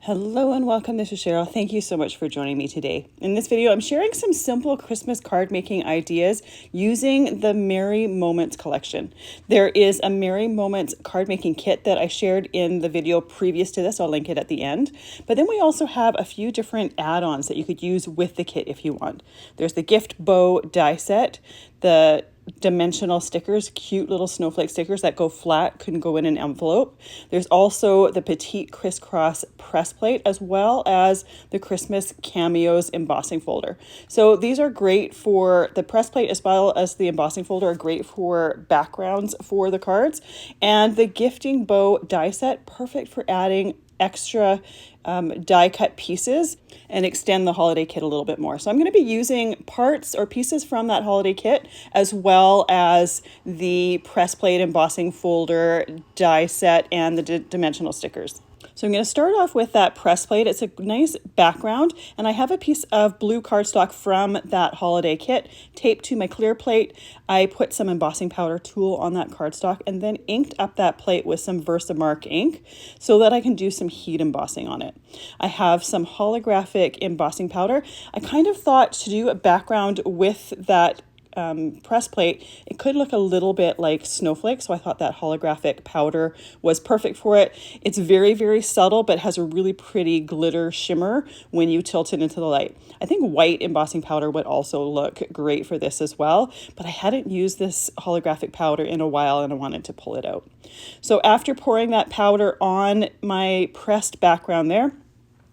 Hello and welcome, this is Cheryl. Thank you so much for joining me today. In this video, I'm sharing some simple Christmas card making ideas using the Merry Moments collection. There is a Merry Moments card making kit that I shared in the video previous to this. I'll link it at the end. But then we also have a few different add-ons that you could use with the kit if you want. There's the gift bow die set, the dimensional stickers, cute little snowflake stickers that go flat, can go in an envelope. There's also the Petite crisscross press plate, as well as the Christmas Cameos embossing folder. So these are great for the press plate, as well as the embossing folder are great for backgrounds for the cards. And the gifting bow die set, perfect for adding extra die cut pieces and extend the holiday kit a little bit more. So I'm going to be using parts or pieces from that holiday kit, as well as the press plate embossing folder die set and the dimensional stickers. So I'm going to start off with that press plate. It's a nice background, and I have a piece of blue cardstock from that holiday kit taped to my clear plate. I put some embossing powder tool on that cardstock and then inked up that plate with some VersaMark ink so that I can do some heat embossing on it. I have some holographic embossing powder. I kind of thought to do a background with that press plate, it could look a little bit like snowflakes, so I thought that holographic powder was perfect for it. It's very, very subtle, but has a really pretty glitter shimmer when you tilt it into the light. I think white embossing powder would also look great for this as well, but I hadn't used this holographic powder in a while and I wanted to pull it out. So after pouring that powder on my pressed background there,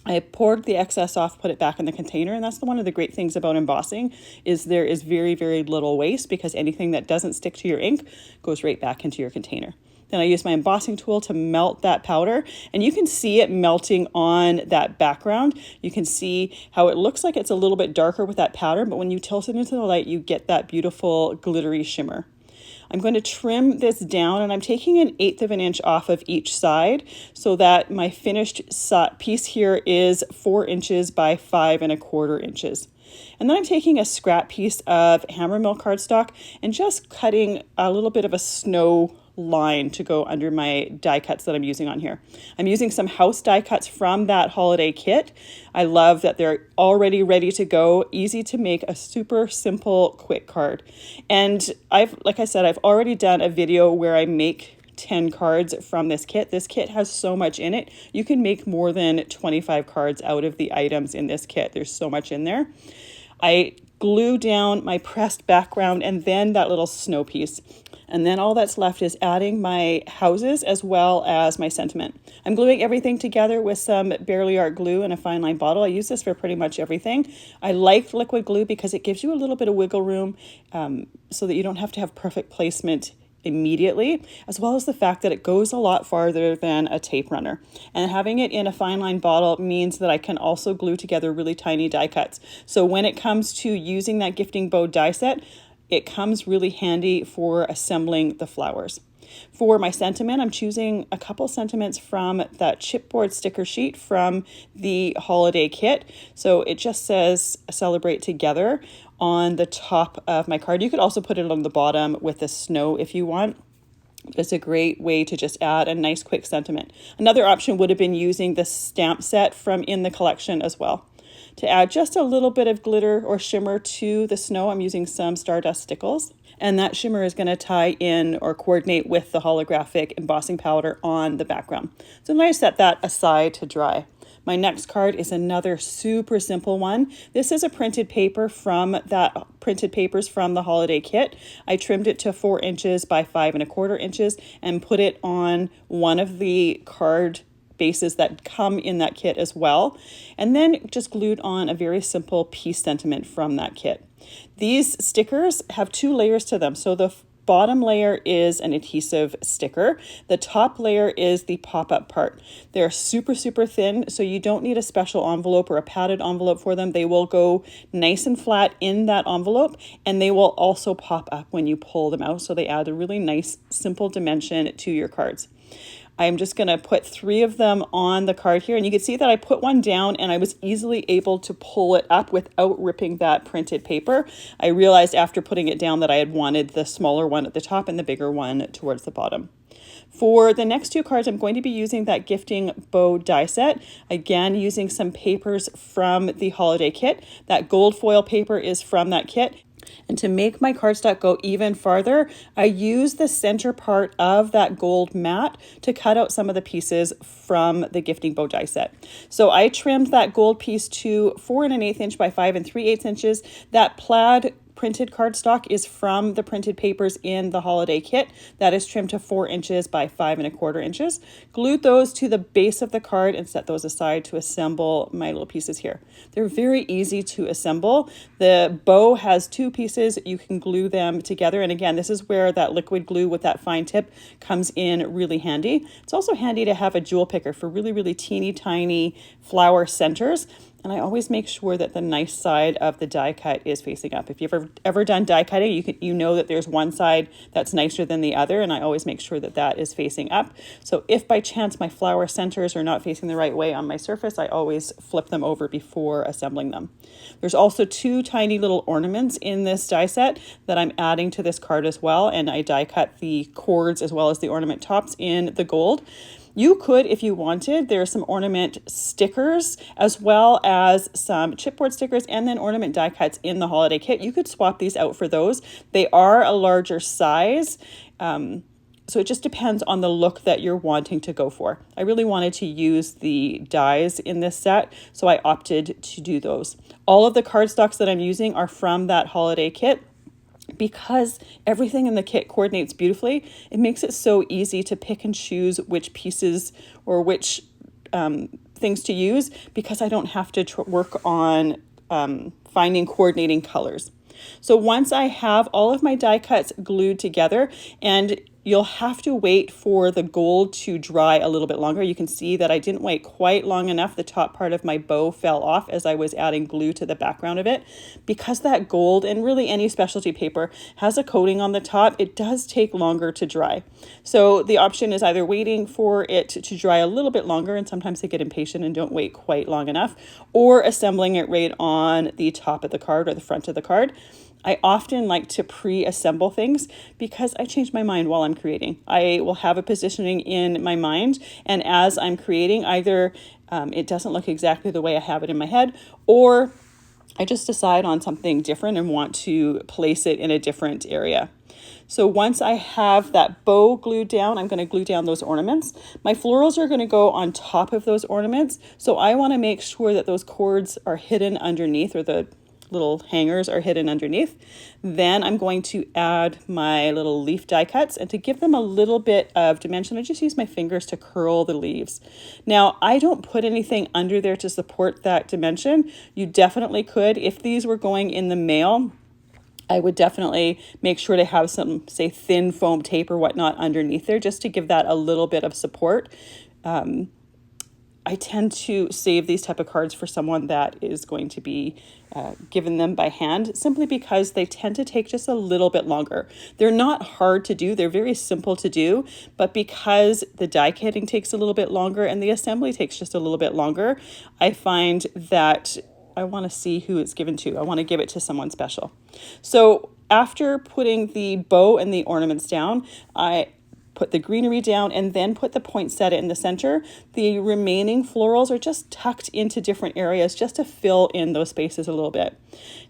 I poured the excess off, put it back in the container, and that's one of the great things about embossing is there is very, very little waste, because anything that doesn't stick to your ink goes right back into your container. Then I use my embossing tool to melt that powder, and you can see it melting on that background. You can see how it looks like it's a little bit darker with that powder, but when you tilt it into the light, you get that beautiful glittery shimmer. I'm going to trim this down, and I'm taking 1/8 of an inch off of each side so that my finished piece here is 4 inches by 5 1/4 inches. And then I'm taking a scrap piece of Hammermill cardstock and just cutting a little bit of a snow line to go under my die cuts that I'm using on here. I'm using some house die cuts from that holiday kit. I love that they're already ready to go, easy to make, a super simple, quick card. And like I said, I've already done a video where I make 10 cards from this kit. This kit has so much in it. You can make more than 25 cards out of the items in this kit. There's so much in there. I glue down my pressed background and then that little snow piece. And then all that's left is adding my houses as well as my sentiment. I'm gluing everything together with some Barely Art glue in a fine line bottle. I use this for pretty much everything. I like liquid glue because it gives you a little bit of wiggle room so that you don't have to have perfect placement immediately, as well as the fact that it goes a lot farther than a tape runner. And having it in a fine line bottle means that I can also glue together really tiny die cuts. So when it comes to using that gifting bow die set, it comes really handy for assembling the flowers. For my sentiment, I'm choosing a couple sentiments from that chipboard sticker sheet from the holiday kit. So it just says "Celebrate Together" on the top of my card. You could also put it on the bottom with the snow if you want. It's a great way to just add a nice quick sentiment. Another option would have been using the stamp set from in the collection as well. To add just a little bit of glitter or shimmer to the snow, I'm using some Stardust Stickles. And that shimmer is going to tie in or coordinate with the holographic embossing powder on the background. So I'm going to set that aside to dry. My next card is another super simple one. This is a printed paper from that printed papers from the holiday kit. I trimmed it to 4 inches by 5 1/4 inches and put it on one of the card bases that come in that kit as well, and then just glued on a very simple piece sentiment from that kit. These stickers have 2 layers to them. So the bottom layer is an adhesive sticker. The top layer is the pop-up part. They're super, super thin, so you don't need a special envelope or a padded envelope for them. They will go nice and flat in that envelope, and they will also pop up when you pull them out, so they add a really nice, simple dimension to your cards. I'm just going to put 3 of them on the card here, and you can see that I put one down and I was easily able to pull it up without ripping that printed paper. I realized after putting it down that I had wanted the smaller one at the top and the bigger one towards the bottom. For the next two cards, I'm going to be using that Gifting Bow die set. Again, using some papers from the holiday kit. That gold foil paper is from that kit. And to make my cardstock go even farther, I use the center part of that gold mat to cut out some of the pieces from the Gifting Bow die set. So I trimmed that gold piece to 4 1/8 inch by 5 3/8 inches. That plaid printed cardstock is from the printed papers in the holiday kit. That is trimmed to 4 inches by 5 1/4 inches. Glued those to the base of the card and set those aside to assemble my little pieces here. They're very easy to assemble. The bow has 2 pieces. You can glue them together. And again, this is where that liquid glue with that fine tip comes in really handy. It's also handy to have a jewel picker for really, really teeny tiny flower centers. And I always make sure that the nice side of the die cut is facing up. If you've ever done die cutting, you know that there's one side that's nicer than the other, and I always make sure that that is facing up. So if by chance my flower centers are not facing the right way on my surface, I always flip them over before assembling them. There's also 2 tiny little ornaments in this die set that I'm adding to this card as well, and I die cut the cords as well as the ornament tops in the gold. You could, if you wanted, there are some ornament stickers as well as some chipboard stickers and then ornament die cuts in the holiday kit. You could swap these out for those. They are a larger size. So it just depends on the look that you're wanting to go for. I really wanted to use the dies in this set, so I opted to do those. All of the cardstocks that I'm using are from that holiday kit. Because everything in the kit coordinates beautifully, it makes it so easy to pick and choose which pieces or which things to use, because I don't have to work on finding coordinating colors. So once I have all of my die cuts glued together, and you'll have to wait for the gold to dry a little bit longer. You can see that I didn't wait quite long enough. The top part of my bow fell off as I was adding glue to the background of it. Because that gold, and really any specialty paper, has a coating on the top, it does take longer to dry. So the option is either waiting for it to dry a little bit longer, and sometimes I get impatient and don't wait quite long enough, or assembling it right on the top of the card or the front of the card. I often like to pre-assemble things because I change my mind while I'm creating. I will have a positioning in my mind, and as I'm creating, either it doesn't look exactly the way I have it in my head, or I just decide on something different and want to place it in a different area. So once I have that bow glued down, I'm going to glue down those ornaments. My florals are going to go on top of those ornaments, so I want to make sure that those cords are hidden underneath, or the little hangers are hidden underneath. Then I'm going to add my little leaf die cuts, and to give them a little bit of dimension, I just use my fingers to curl the leaves. Now, I don't put anything under there to support that dimension. You definitely could. If these were going in the mail, I would definitely make sure to have some, say, thin foam tape or whatnot underneath there, just to give that a little bit of support. I tend to save these type of cards for someone that is going to be given them by hand, simply because they tend to take just a little bit longer. They're not hard to do. They're very simple to do, but because the die cutting takes a little bit longer and the assembly takes just a little bit longer, I find that I want to see who it's given to. I want to give it to someone special. So after putting the bow and the ornaments down, I put the greenery down and then put the poinsettia in the center. The remaining florals are just tucked into different areas just to fill in those spaces a little bit.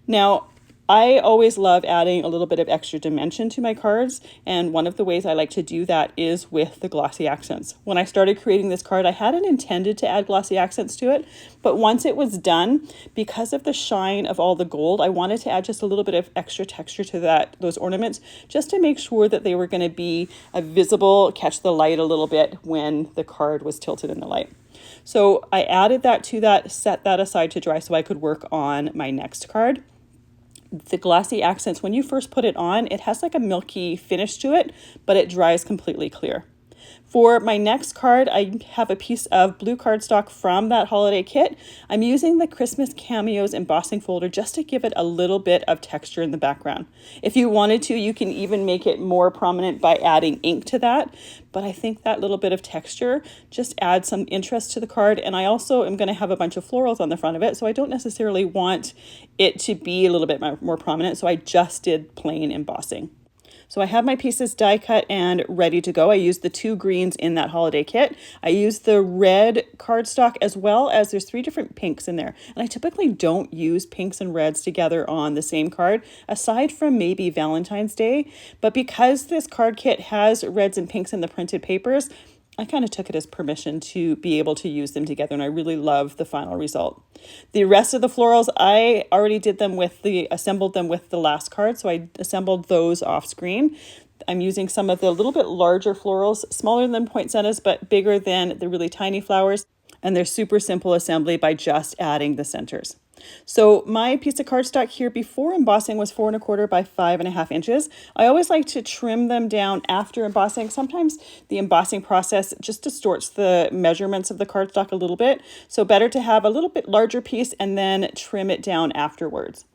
Now, I always love adding a little bit of extra dimension to my cards, and one of the ways I like to do that is with the glossy accents. When I started creating this card, I hadn't intended to add glossy accents to it, but once it was done, because of the shine of all the gold, I wanted to add just a little bit of extra texture to those ornaments, just to make sure that they were going to be visible, catch the light a little bit when the card was tilted in the light. So I added that to that, set that aside to dry so I could work on my next card. The glossy accents, when you first put it on, it has like a milky finish to it, but it dries completely clear. For my next card, I have a piece of blue cardstock from that holiday kit. I'm using the Christmas Cameos embossing folder just to give it a little bit of texture in the background. If you wanted to, you can even make it more prominent by adding ink to that. But I think that little bit of texture just adds some interest to the card. And I also am going to have a bunch of florals on the front of it, so I don't necessarily want it to be a little bit more prominent. So I just did plain embossing. So I have my pieces die cut and ready to go. I used the 2 greens in that holiday kit. I used the red cardstock as well as there's 3 different pinks in there. And I typically don't use pinks and reds together on the same card, aside from maybe Valentine's Day. But because this card kit has reds and pinks in the printed papers, I kind of took it as permission to be able to use them together, and I really love the final result. The rest of the florals, I already did them assembled them with the last card, so I assembled those off screen. I'm using some of the little bit larger florals, smaller than poinsettias, but bigger than the really tiny flowers, and they're super simple assembly by just adding the centers. So my piece of cardstock here before embossing was 4 1/4 by 5.5 inches. I always like to trim them down after embossing. Sometimes the embossing process just distorts the measurements of the cardstock a little bit. So better to have a little bit larger piece and then trim it down afterwards.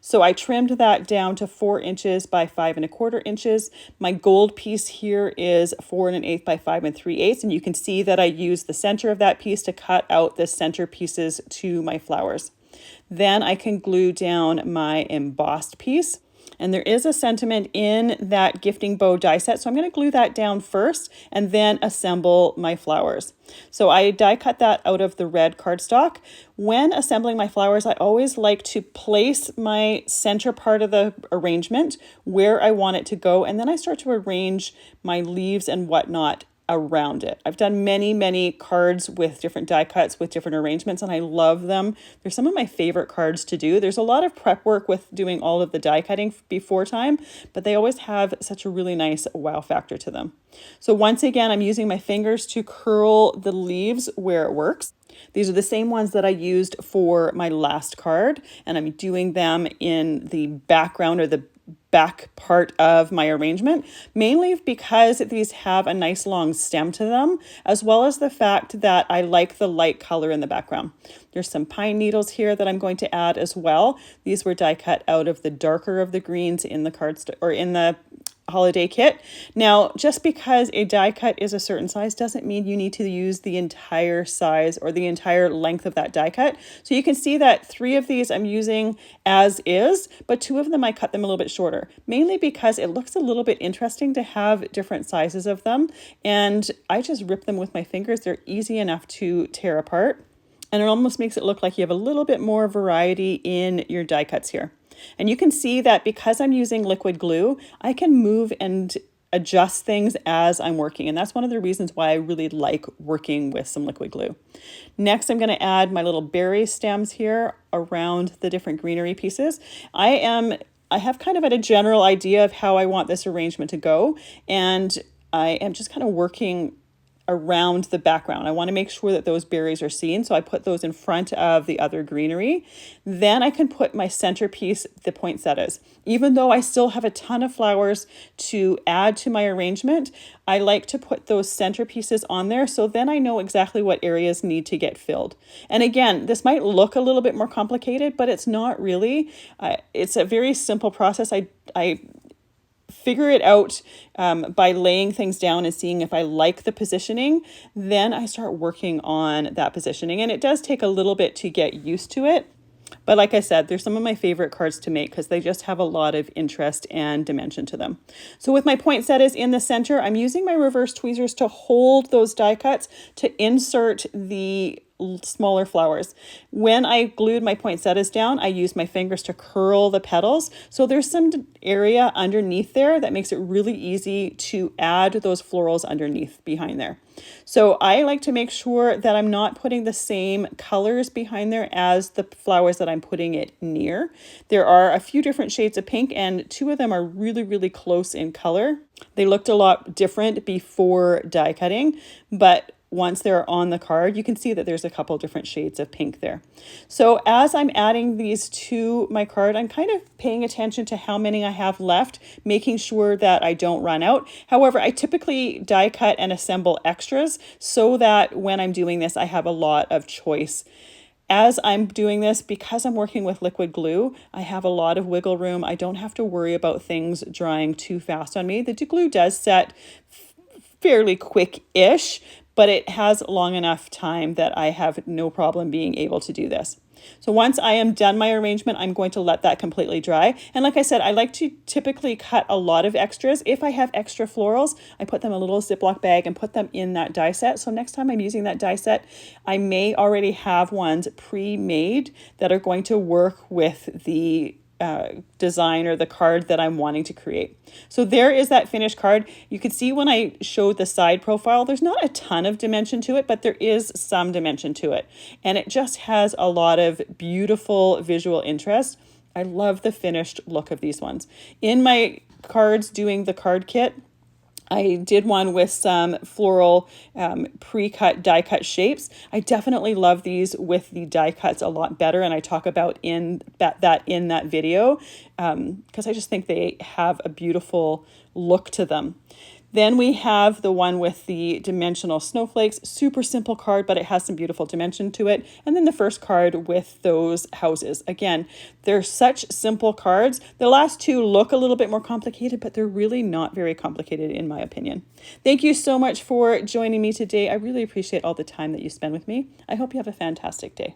So I trimmed that down to 4 inches by 5 1/4 inches. My gold piece here is 4 1/8 by 5 3/8. And you can see that I used the center of that piece to cut out the center pieces to my flowers. Then I can glue down my embossed piece. And there is a sentiment in that gifting bow die set. So I'm going to glue that down first and then assemble my flowers. So I die cut that out of the red cardstock. When assembling my flowers, I always like to place my center part of the arrangement where I want it to go. And then I start to arrange my leaves and whatnot around it. I've done many cards with different die cuts with different arrangements, and I love them. They're some of my favorite cards to do. There's a lot of prep work with doing all of the die cutting before time, but they always have such a really nice wow factor to them. So once again, I'm using my fingers to curl the leaves where it works. These are the same ones that I used for my last card, and I'm doing them in the background or the back part of my arrangement, mainly because these have a nice long stem to them, as well as the fact that I like the light color in the background. There's some pine needles here that I'm going to add as well. These were die cut out of the darker of the greens in the in the holiday kit. Now, just because a die cut is a certain size doesn't mean you need to use the entire size or the entire length of that die cut. So you can see that 3 of these I'm using as is, but 2 of them I cut them a little bit shorter, mainly because it looks a little bit interesting to have different sizes of them. And I just rip them with my fingers. They're easy enough to tear apart. And it almost makes it look like you have a little bit more variety in your die cuts here. And you can see that because I'm using liquid glue, I can move and adjust things as I'm working. And that's one of the reasons why I really like working with some liquid glue. Next, I'm going to add my little berry stems here around the different greenery pieces. I have kind of a general idea of how I want this arrangement to go. And I am just kind of working around the background. I want to make sure that those berries are seen, so I put those in front of the other greenery. Then I can put my centerpiece, the poinsettias. Even though I still have a ton of flowers to add to my arrangement, I like to put those centerpieces on there, so then I know exactly what areas need to get filled. And again, this might look a little bit more complicated, but it's not really. It's a very simple process. I figure it out by laying things down and seeing if I like the positioning. Then I start working on that positioning, and it does take a little bit to get used to it. But like I said, they're some of my favorite cards to make because they just have a lot of interest and dimension to them. So with my poinsettias in the center, I'm using my reverse tweezers to hold those die cuts to insert the smaller flowers. When I glued my poinsettias down, I used my fingers to curl the petals. So there's some area underneath there that makes it really easy to add those florals underneath behind there. So I like to make sure that I'm not putting the same colors behind there as the flowers that I'm putting it near. There are a few different shades of pink, and 2 of them are really close in color. They looked a lot different before die cutting, but once they're on the card, you can see that there's a couple different shades of pink there. So as I'm adding these to my card, I'm kind of paying attention to how many I have left, making sure that I don't run out. However, I typically die cut and assemble extras so that when I'm doing this, I have a lot of choice. As I'm doing this, because I'm working with liquid glue, I have a lot of wiggle room. I don't have to worry about things drying too fast on me. The glue does set fairly quick-ish, but it has long enough time that I have no problem being able to do this. So once I am done my arrangement, I'm going to let that completely dry. And like I said, I like to typically cut a lot of extras. If I have extra florals, I put them in a little Ziploc bag and put them in that die set. So next time I'm using that die set, I may already have ones pre-made that are going to work with the design or the card that I'm wanting to create. So there is that finished card. You can see when I showed the side profile, there's not a ton of dimension to it, but there is some dimension to it. And it just has a lot of beautiful visual interest. I love the finished look of these ones. In my cards doing the card kit, I did one with some floral pre-cut die cut shapes. I definitely love these with the die cuts a lot better, and I talk about in that video because I just think they have a beautiful look to them. Then we have the one with the dimensional snowflakes, super simple card, but it has some beautiful dimension to it. And then the first card with those houses. Again, they're such simple cards. The last two look a little bit more complicated, but they're really not very complicated in my opinion. Thank you so much for joining me today. I really appreciate all the time that you spend with me. I hope you have a fantastic day.